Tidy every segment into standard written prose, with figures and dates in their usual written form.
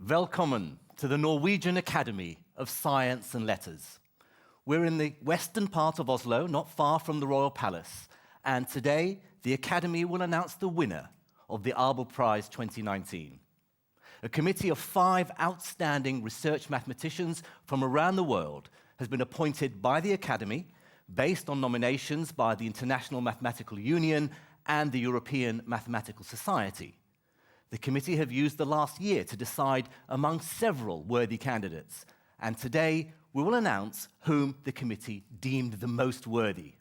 Velkommen to the Norwegian Academy of Science and Letters. We're in the western part of Oslo, not far from the Royal Palace, and today the Academy will announce the winner of the Abel Prize 2019. A committee of 5 outstanding research mathematicians from around the world has been appointed by the Academy based on nominations by the International Mathematical Union and the European Mathematical Society. The committee have used the last year to decide among several worthy candidates, and today we will announce whom the committee deemed the most worthy.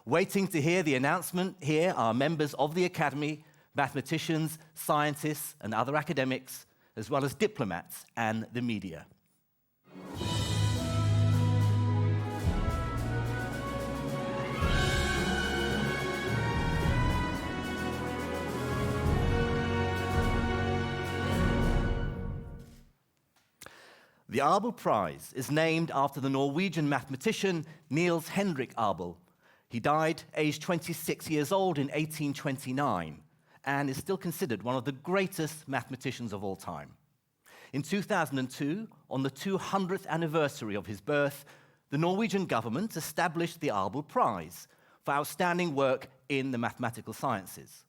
Waiting to hear the announcement here are members of the Academy, mathematicians, scientists, and other academics, as well as diplomats and the media. The Abel Prize is named after the Norwegian mathematician Niels Henrik Abel. He died aged 26 years old in 1829 and is still considered one of the greatest mathematicians of all time. In 2002, on the 200th anniversary of his birth, the Norwegian government established the Abel Prize for outstanding work in the mathematical sciences.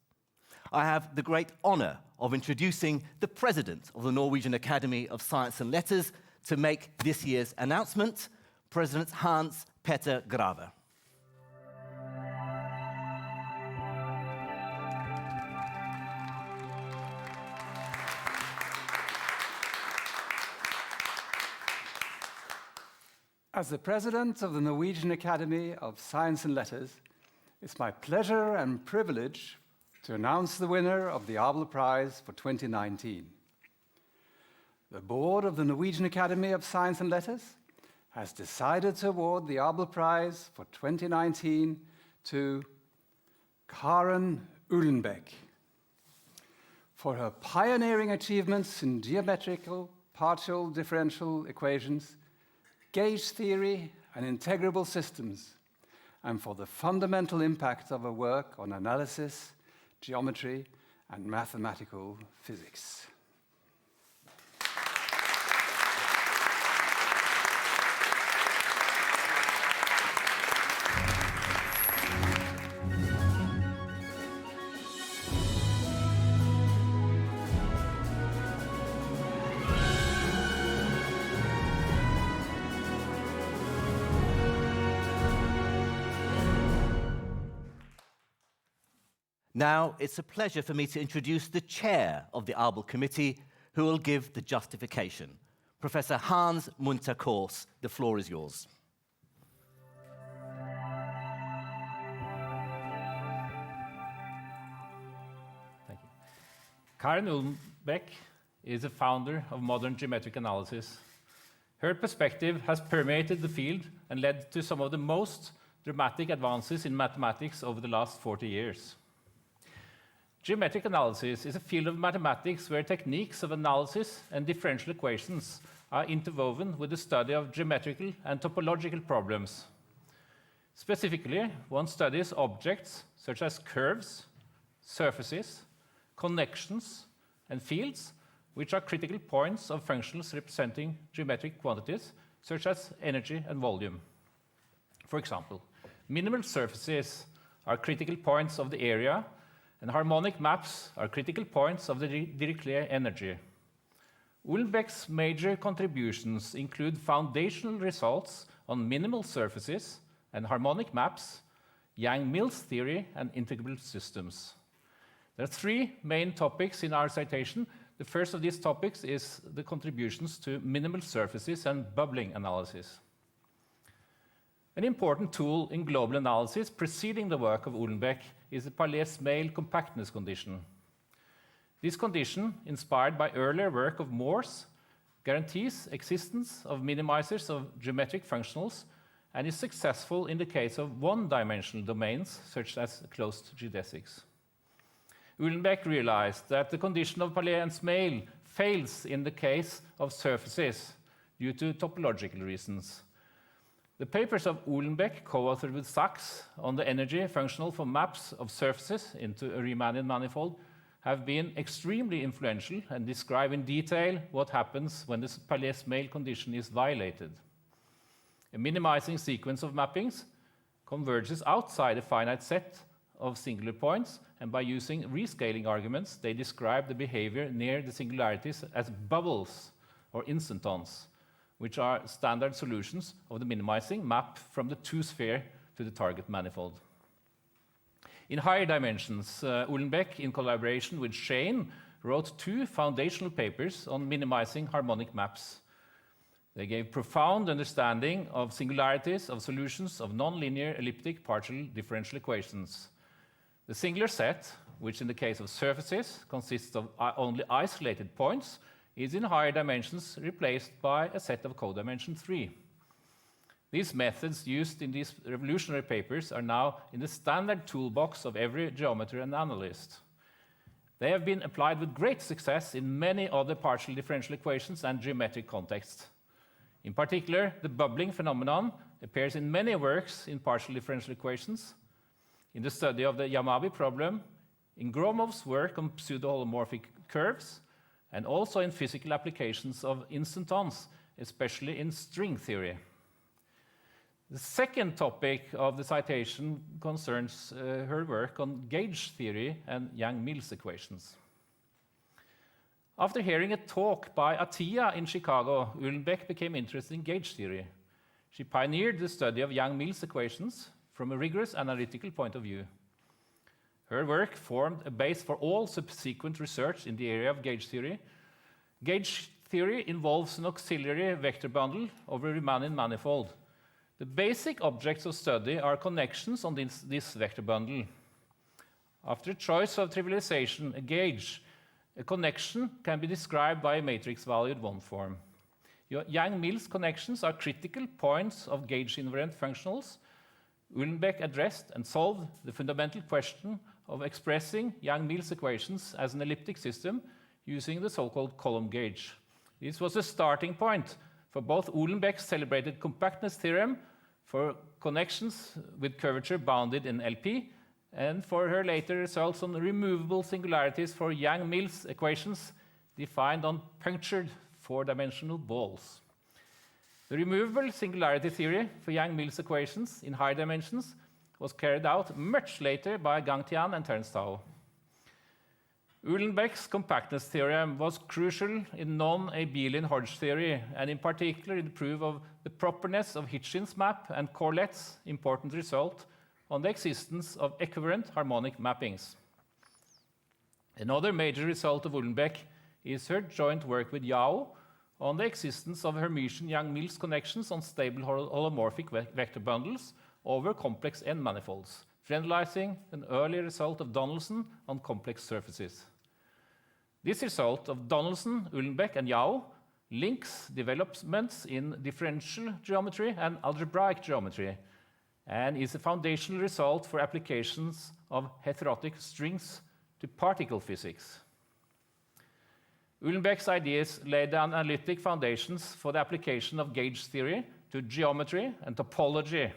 I have the great honor of introducing the president of the Norwegian Academy of Science and Letters to make this year's announcement, President Hans Petter Grave. As the president of the Norwegian Academy of Science and Letters, it's my pleasure and privilege to announce the winner of the Abel Prize for 2019. The board of the Norwegian Academy of Science and Letters has decided to award the Abel Prize for 2019 to Karen Uhlenbeck for her pioneering achievements in geometrical partial differential equations, gauge theory, and integrable systems, and for the fundamental impact of her work on analysis, geometry, and mathematical physics. Now, it's a pleasure for me to introduce the chair of the Abel Committee, who will give the justification. Professor Hans Munther-Kaas, the floor is yours. Thank you. Karen Uhlenbeck is a founder of modern geometric analysis. Her perspective has permeated the field and led to some of the most dramatic advances in mathematics over the last 40 years. Geometric analysis is a field of mathematics where techniques of analysis and differential equations are interwoven with the study of geometrical and topological problems. Specifically, one studies objects such as curves, surfaces, connections, and fields, which are critical points of functions representing geometric quantities such as energy and volume. For example, minimal surfaces are critical points of the area, and harmonic maps are critical points of the Dirichlet energy. Uhlenbeck's major contributions include foundational results on minimal surfaces and harmonic maps, Yang-Mills theory, and integrable systems. There are 3 main topics in our citation. The first of these topics is the contributions to minimal surfaces and bubbling analysis. An important tool in global analysis preceding the work of Uhlenbeck is the Palais-Smale compactness condition. This condition, inspired by earlier work of Morse, guarantees existence of minimizers of geometric functionals and is successful in the case of one-dimensional domains, such as closed geodesics. Uhlenbeck realized that the condition of Palais and Smale fails in the case of surfaces due to topological reasons. The papers of Uhlenbeck, co-authored with Sachs on the energy functional for maps of surfaces into a Riemannian manifold, have been extremely influential and describe in detail what happens when the Palais-Mail condition is violated. A minimizing sequence of mappings converges outside a finite set of singular points, and by using rescaling arguments, they describe the behavior near the singularities as bubbles or instantons, which are standard solutions of the minimizing map from the two-sphere to the target manifold. In higher dimensions, Uhlenbeck, in collaboration with Shane, wrote 2 foundational papers on minimizing harmonic maps. They gave profound understanding of singularities of solutions of nonlinear elliptic partial differential equations. The singular set, which in the case of surfaces consists of only isolated points, is in higher dimensions replaced by a set of codimension 3. These methods used in these revolutionary papers are now in the standard toolbox of every geometer and analyst. They have been applied with great success in many other partial differential equations and geometric contexts. In particular, the bubbling phenomenon appears in many works in partial differential equations, in the study of the Yamabe problem, in Gromov's work on pseudo-holomorphic curves, and also in physical applications of instantons, especially in string theory. The second topic of the citation concerns her work on gauge theory and Yang-Mills equations. After hearing a talk by Atiyah in Chicago, Uhlenbeck became interested in gauge theory. She pioneered the study of Yang-Mills equations from a rigorous analytical point of view. Her work formed a base for all subsequent research in the area of gauge theory. Gauge theory involves an auxiliary vector bundle over a Riemannian manifold. The basic objects of study are connections on this vector bundle. After a choice of trivialization, a gauge, a connection can be described by a matrix-valued one form. Yang-Mills connections are critical points of gauge-invariant functionals. Uhlenbeck addressed and solved the fundamental question of expressing Yang-Mills equations as an elliptic system using the so-called column gauge. This was a starting point for both Uhlenbeck's celebrated compactness theorem for connections with curvature bounded in LP, and for her later results on removable singularities for Yang-Mills equations defined on punctured 4-dimensional balls. The removable singularity theory for Yang-Mills equations in higher dimensions was carried out much later by Gangtian and Turnstau. Uhlenbeck's compactness theorem was crucial in non-Abelian Hodge theory, and in particular in the proof of the properness of Hitchin's map and Corlet's important result on the existence of equivalent harmonic mappings. Another major result of Uhlenbeck is her joint work with Yao on the existence of Hermitian Yang-Mills connections on stable holomorphic vector bundles over complex n-manifolds, generalizing an earlier result of Donaldson on complex surfaces. This result of Donaldson, Uhlenbeck, and Yao links developments in differential geometry and algebraic geometry, and is a foundational result for applications of heterotic strings to particle physics. Uhlenbeck's ideas laid the analytic foundations for the application of gauge theory to geometry and topology,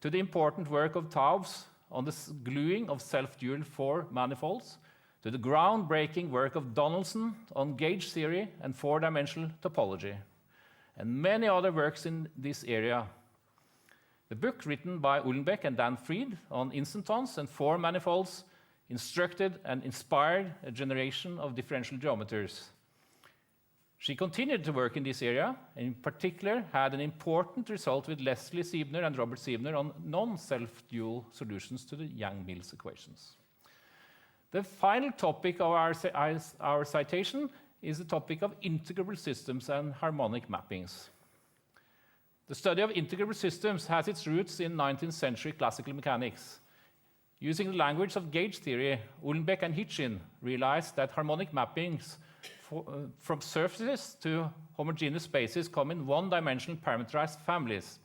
to the important work of Taubes on the gluing of self-dual 4 manifolds, to the groundbreaking work of Donaldson on gauge theory and 4-dimensional topology, and many other works in this area. The book written by Uhlenbeck and Dan Fried on instantons and 4 manifolds instructed and inspired a generation of differential geometers. She continued to work in this area, and in particular had an important result with Leslie Siebner and Robert Siebner on non-self-dual solutions to the Yang-Mills equations. The final topic of our citation is the topic of integrable systems and harmonic mappings. The study of integrable systems has its roots in 19th century classical mechanics. Using the language of gauge theory, Uhlenbeck and Hitchin realized that harmonic mappings from surfaces to homogeneous spaces come in one-dimensional parameterized families.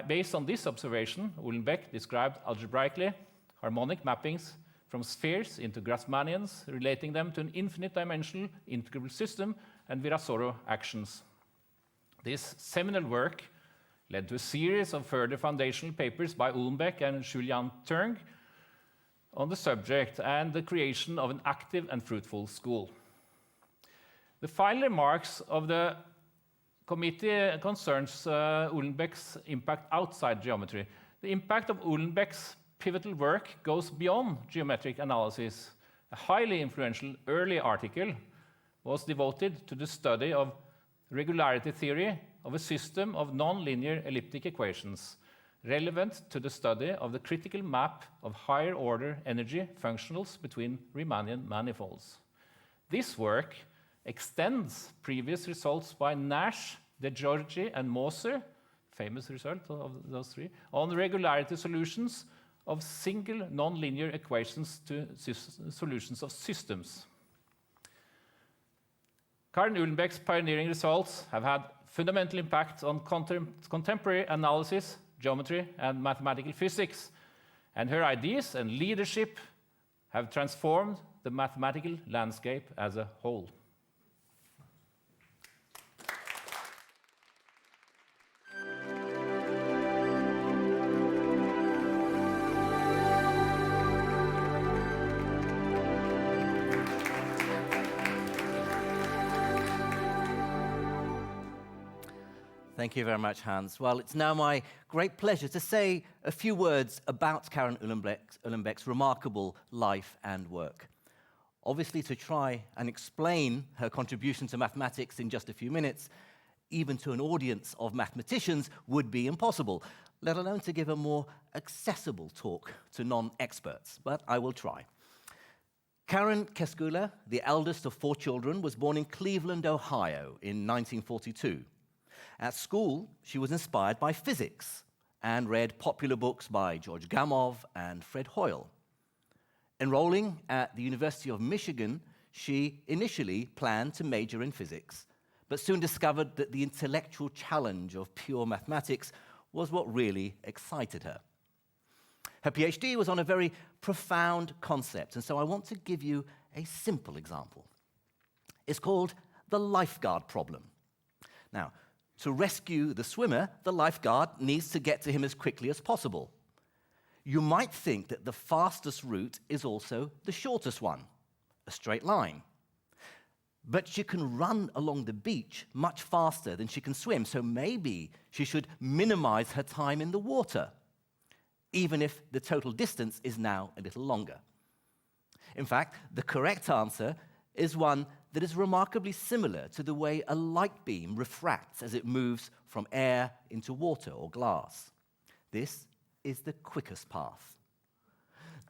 Based on this observation, Uhlenbeck described algebraically harmonic mappings from spheres into Grassmannians, relating them to an infinite-dimensional integrable system and Virasoro actions. This seminal work led to a series of further foundational papers by Uhlenbeck and Julian Turng on the subject and the creation of an active and fruitful school. The final remarks of the committee concerns Uhlenbeck's impact outside geometry. The impact of Uhlenbeck's pivotal work goes beyond geometric analysis. A highly influential early article was devoted to the study of regularity theory of a system of nonlinear elliptic equations, relevant to the study of the critical map of higher-order energy functionals between Riemannian manifolds. This work extends previous results by Nash, De Giorgi, and Moser, famous result of those three, on regularity solutions of single nonlinear equations to solutions of systems. Karin Uhlenbeck's pioneering results have had fundamental impact on contemporary analysis, geometry, and mathematical physics, and her ideas and leadership have transformed the mathematical landscape as a whole. Thank you very much, Hans. Well, it's now my great pleasure to say a few words about Karin Uhlenbeck's remarkable life and work. Obviously, to try and explain her contribution to mathematics in just a few minutes, even to an audience of mathematicians, would be impossible, let alone to give a more accessible talk to non-experts, but I will try. Karin Keskula, the eldest of 4 children, was born in Cleveland, Ohio in 1942. At school, she was inspired by physics and read popular books by George Gamow and Fred Hoyle. Enrolling at the University of Michigan, she initially planned to major in physics, but soon discovered that the intellectual challenge of pure mathematics was what really excited her. Her PhD was on a very profound concept, and so I want to give you a simple example. It's called the lifeguard problem. Now, to rescue the swimmer, the lifeguard needs to get to him as quickly as possible. You might think that the fastest route is also the shortest one, a straight line. But she can run along the beach much faster than she can swim, so maybe she should minimize her time in the water, even if the total distance is now a little longer. In fact, the correct answer is one that is remarkably similar to the way a light beam refracts as it moves from air into water or glass. This is the quickest path.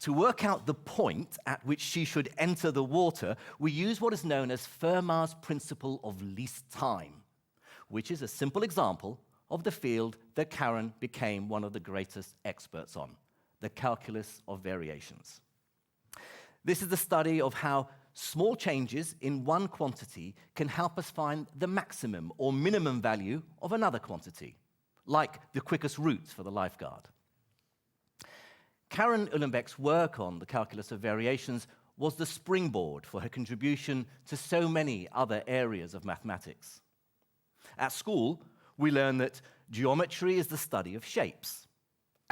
To work out the point at which she should enter the water, we use what is known as Fermat's principle of least time, which is a simple example of the field that Karin became one of the greatest experts on, the calculus of variations. This is the study of how small changes in one quantity can help us find the maximum or minimum value of another quantity, like the quickest route for the lifeguard. Karin Uhlenbeck's work on the calculus of variations was the springboard for her contribution to so many other areas of mathematics. At school, we learn that geometry is the study of shapes,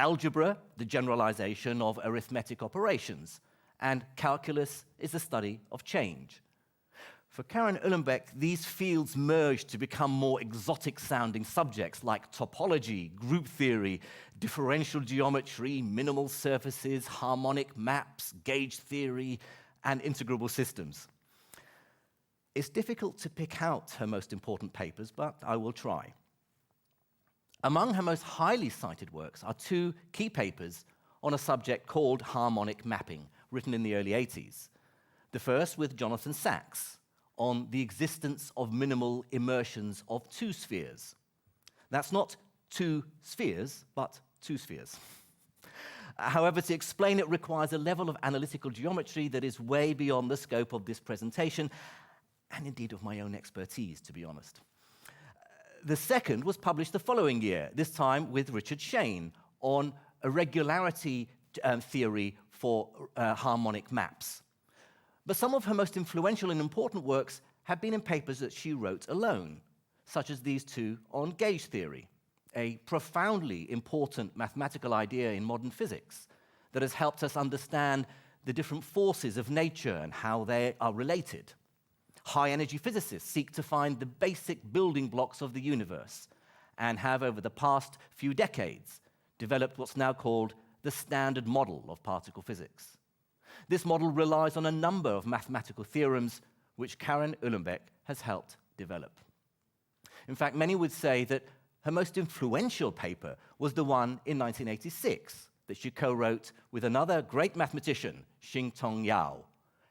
algebra, the generalization of arithmetic operations, and calculus is the study of change. For Karin Uhlenbeck, these fields merged to become more exotic-sounding subjects like topology, group theory, differential geometry, minimal surfaces, harmonic maps, gauge theory, and integrable systems. It's difficult to pick out her most important papers, but I will try. Among her most highly cited works are 2 key papers on a subject called harmonic mapping, written in the early 80s. The first with Jonathan Sachs on the existence of minimal immersions of 2 spheres. That's not 2 spheres, but 2 spheres. However, to explain it requires a level of analytical geometry that is way beyond the scope of this presentation, and indeed of my own expertise, to be honest. The second was published the following year, this time with Richard Shane, on a regularity theory for harmonic maps. But some of her most influential and important works have been in papers that she wrote alone, such as these 2 on gauge theory, a profoundly important mathematical idea in modern physics that has helped us understand the different forces of nature and how they are related. High-energy physicists seek to find the basic building blocks of the universe and have, over the past few decades, developed what's now called the Standard Model of particle physics. This model relies on a number of mathematical theorems which Karen Uhlenbeck has helped develop. In fact, many would say that her most influential paper was the one in 1986 that she co-wrote with another great mathematician, Xing-Tong Yao,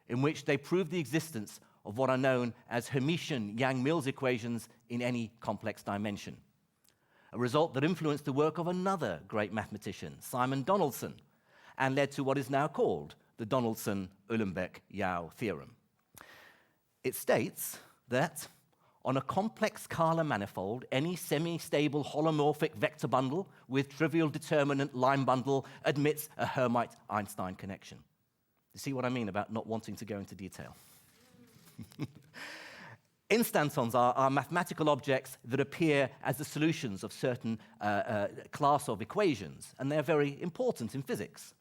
in which they proved the existence of what are known as Hermitian Yang-Mills equations in any complex dimension, a result that influenced the work of another great mathematician, Simon Donaldson, and led to what is now called the Donaldson-Uhlenbeck-Yao theorem. It states that on a complex Kähler manifold, any semi-stable holomorphic vector bundle with trivial determinant line bundle admits a Hermite-Einstein connection. You see what I mean about not wanting to go into detail? Instantons are mathematical objects that appear as the solutions of certain class of equations, and they're very important in physics.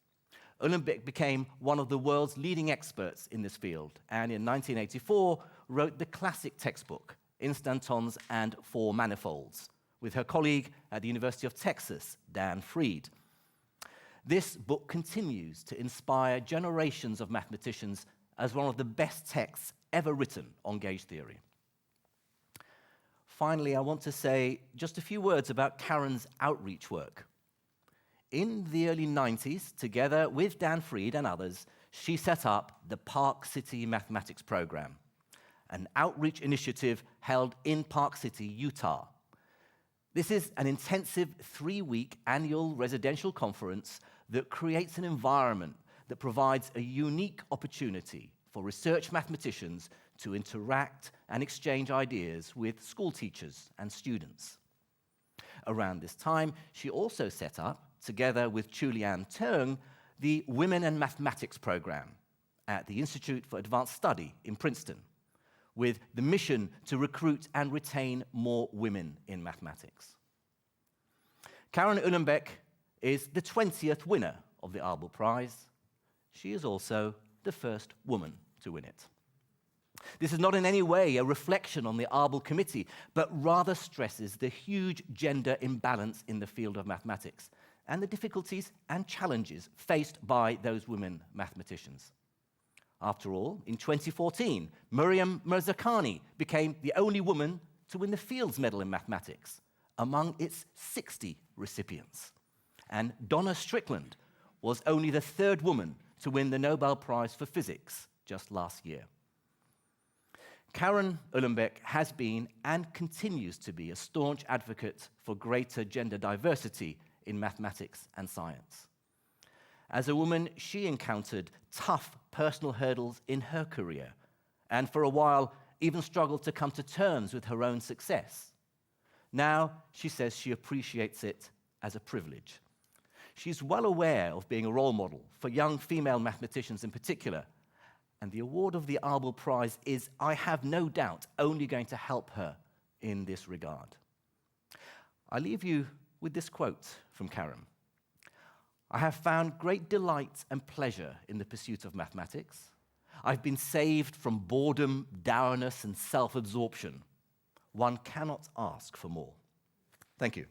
Uhlenbeck became one of the world's leading experts in this field, and in 1984 wrote the classic textbook, Instantons and Four Manifolds, with her colleague at the University of Texas, Dan Fried. This book continues to inspire generations of mathematicians as one of the best texts ever written on gauge theory. Finally, I want to say just a few words about Karen's outreach work. In the early 90s, together with Dan Fried and others, she set up the Park City Mathematics Program, an outreach initiative held in Park City, Utah. This is an intensive 3-week annual residential conference that creates an environment that provides a unique opportunity for research mathematicians to interact and exchange ideas with school teachers and students. Around this time, she also set up, together with Chu-Lian Teng, the Women and Mathematics program at the Institute for Advanced Study in Princeton, with the mission to recruit and retain more women in mathematics. Karen Uhlenbeck is the 20th winner of the Abel Prize. She is also the first woman to win it. This is not in any way a reflection on the Abel Committee, but rather stresses the huge gender imbalance in the field of mathematics and the difficulties and challenges faced by those women mathematicians. After all, in 2014, Miriam Mirzakhani became the only woman to win the Fields Medal in mathematics among its 60 recipients. And Donna Strickland was only the 3rd woman to win the Nobel Prize for Physics just last year. Karen Uhlenbeck has been and continues to be a staunch advocate for greater gender diversity in mathematics and science. As a woman, she encountered tough personal hurdles in her career, and for a while even struggled to come to terms with her own success. Now, she says she appreciates it as a privilege. She's well aware of being a role model for young female mathematicians in particular, and the award of the Abel Prize is, I have no doubt, only going to help her in this regard. I leave you with this quote from Karen. I have found great delight and pleasure in the pursuit of mathematics. I've been saved from boredom, dourness, and self-absorption. One cannot ask for more. Thank you.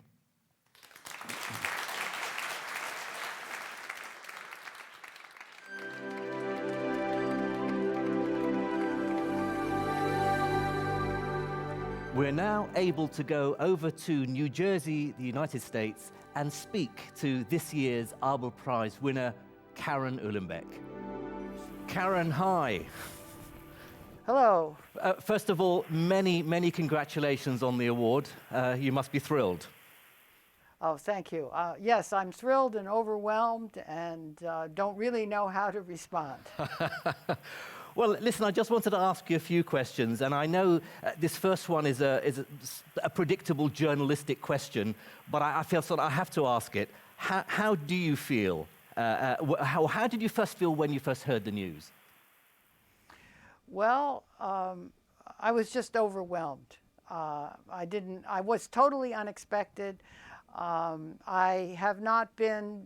We're now able to go over to New Jersey, the United States, and speak to this year's Abel Prize winner, Karen Uhlenbeck. Karen, hi. Hello. First of all, many congratulations on the award. You must be thrilled. Oh, thank you. Yes, I'm thrilled and overwhelmed and don't really know how to respond. Well, listen, I just wanted to ask you a few questions, and I know this first one is a predictable journalistic question, but I feel sort of I have to ask it. How do you feel? How did you first feel when you first heard the news? Well, I was just overwhelmed. I was totally unexpected. I have not been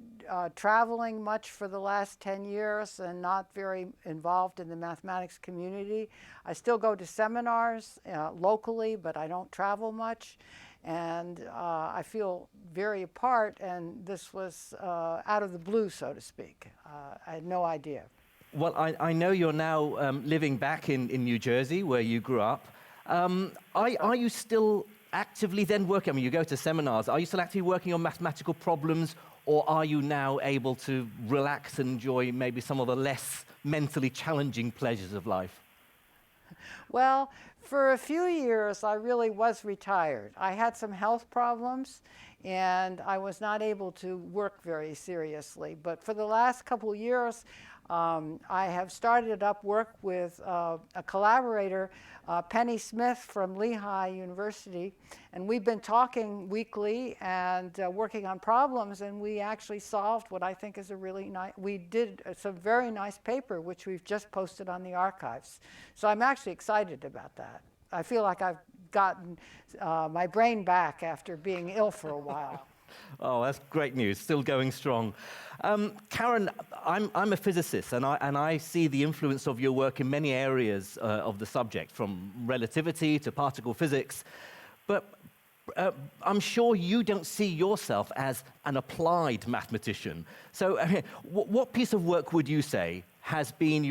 traveling much for the last 10 years and not very involved in the mathematics community. I still go to seminars locally, but I don't travel much. And I feel very apart, and this was out of the blue, so to speak. I had no idea. Well, I know you're now living back in New Jersey, where you grew up. Are you still actively then working? I mean, you go to seminars. Are you still actively working on mathematical problems, or are you now able to relax and enjoy maybe some of the less mentally challenging pleasures of life? Well, for a few years, I really was retired. I had some health problems, and I was not able to work very seriously. But for the last couple of years, I have started up work with a collaborator, Penny Smith from Lehigh University, and we've been talking weekly and working on problems, and we actually solved what I think is a really nice, it's a very nice paper, which we've just posted on the archives. So I'm actually excited about that. I feel like I've gotten my brain back after being ill for a while. Oh, that's great news, still going strong. Karen, I'm a physicist, and I see the influence of your work in many areas of the subject, from relativity to particle physics. But I'm sure you don't see yourself as an applied mathematician. So what piece of work would you say has been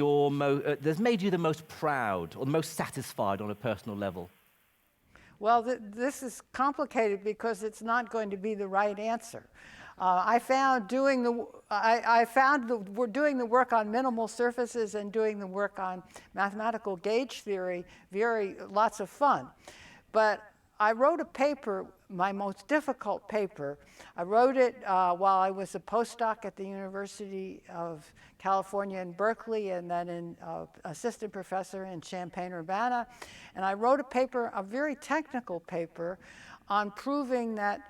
that's made you the most proud or the most satisfied on a personal level? Well, this is complicated because it's not going to be the right answer. I found doing the work on minimal surfaces and doing the work on mathematical gauge theory lots of fun. But I wrote a paper, my most difficult paper. I wrote it while I was a postdoc at the University of California in Berkeley, and then an assistant professor in Champaign-Urbana. And I wrote a paper, a very technical paper, on proving that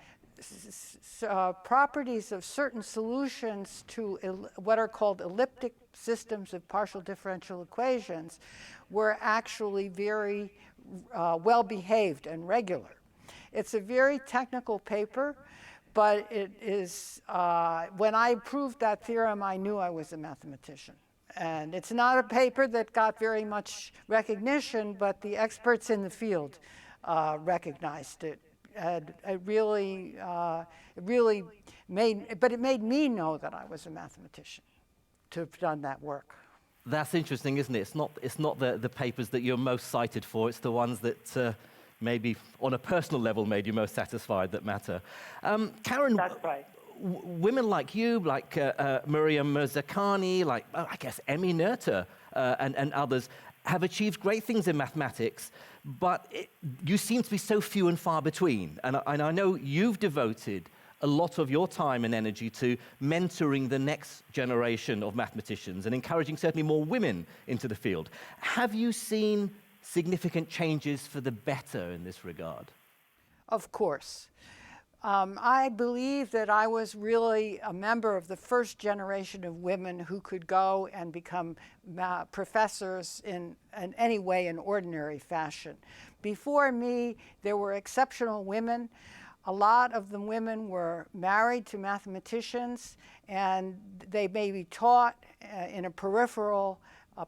properties of certain solutions to what are called elliptic systems of partial differential equations were actually very well behaved and regular. It's a very technical paper, but it is, when I proved that theorem, I knew I was a mathematician. And it's not a paper that got very much recognition, but the experts in the field recognized it. And it really made me know that I was a mathematician to have done that work. That's interesting, isn't it? It's not the papers that you're most cited for. It's the ones that maybe on a personal level made you most satisfied that matter. Karen, that's right. Women like you, like Maria Mirzakhani, like I guess Emmy Noether and others, have achieved great things in mathematics, but you seem to be so few and far between. And I know you've devoted a lot of your time and energy to mentoring the next generation of mathematicians and encouraging certainly more women into the field. Have you seen significant changes for the better in this regard? Of course. I believe that I was really a member of the first generation of women who could go and become professors in any way in ordinary fashion. Before me, there were exceptional women. A lot of the women were married to mathematicians, and they may be taught in a peripheral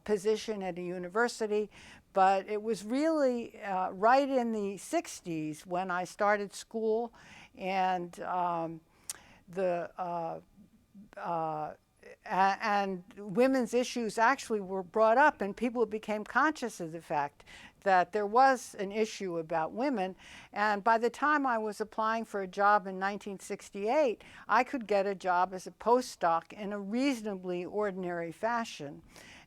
position at a university. But it was really right in the 60s when I started school, and and women's issues actually were brought up, and people became conscious of the fact that there was an issue about women. And by the time I was applying for a job in 1968, I could get a job as a postdoc in a reasonably ordinary fashion.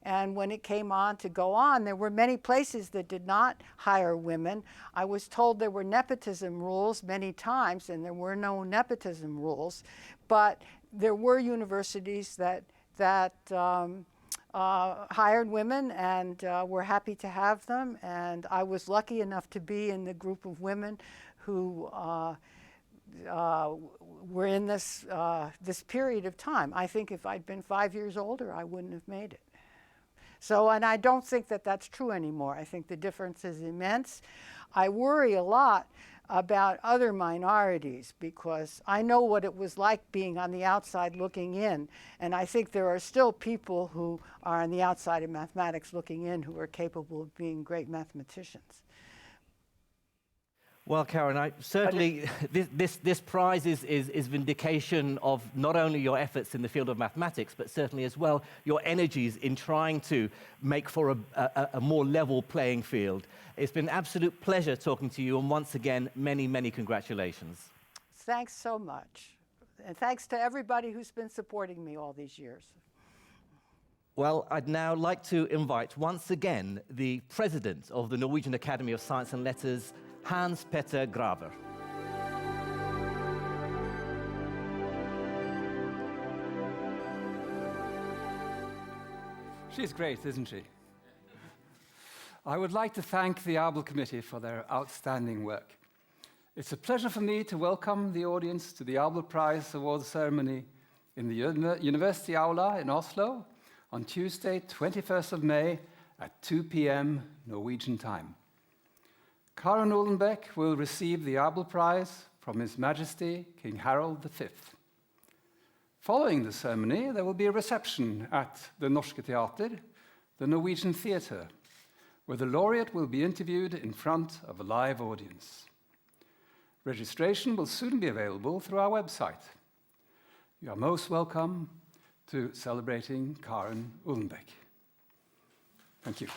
And when it came on to go on, there were many places that did not hire women. I was told there were nepotism rules many times, and there were no nepotism rules. But there were universities that hired women and were happy to have them. And I was lucky enough to be in the group of women who were in this period of time. I think if I'd been 5 years older, I wouldn't have made it. So, and I don't think that that's true anymore. I think the difference is immense. I worry a lot about other minorities, because I know what it was like being on the outside looking in, and I think there are still people who are on the outside of mathematics looking in who are capable of being great mathematicians. Well, Karen, certainly this prize is vindication of not only your efforts in the field of mathematics, but certainly as well your energies in trying to make for a more level playing field. It's been an absolute pleasure talking to you, and once again, many, many congratulations. Thanks so much. And thanks to everybody who's been supporting me all these years. Well, I'd now like to invite once again the president of the Norwegian Academy of Science and Letters, Hans Petter Graver. She's great, isn't she? I would like to thank the Abel Committee for their outstanding work. It's a pleasure for me to welcome the audience to the Abel Prize Awards ceremony in the University Aula in Oslo on Tuesday, 21st of May at 2 p.m. Norwegian time. Karen Ullenbeck will receive the Abel Prize from His Majesty King Harald V. Following the ceremony, there will be a reception at the Norske Teater, the Norwegian theatre, where the laureate will be interviewed in front of a live audience. Registration will soon be available through our website. You are most welcome to celebrating Karen Ullenbeck. Thank you.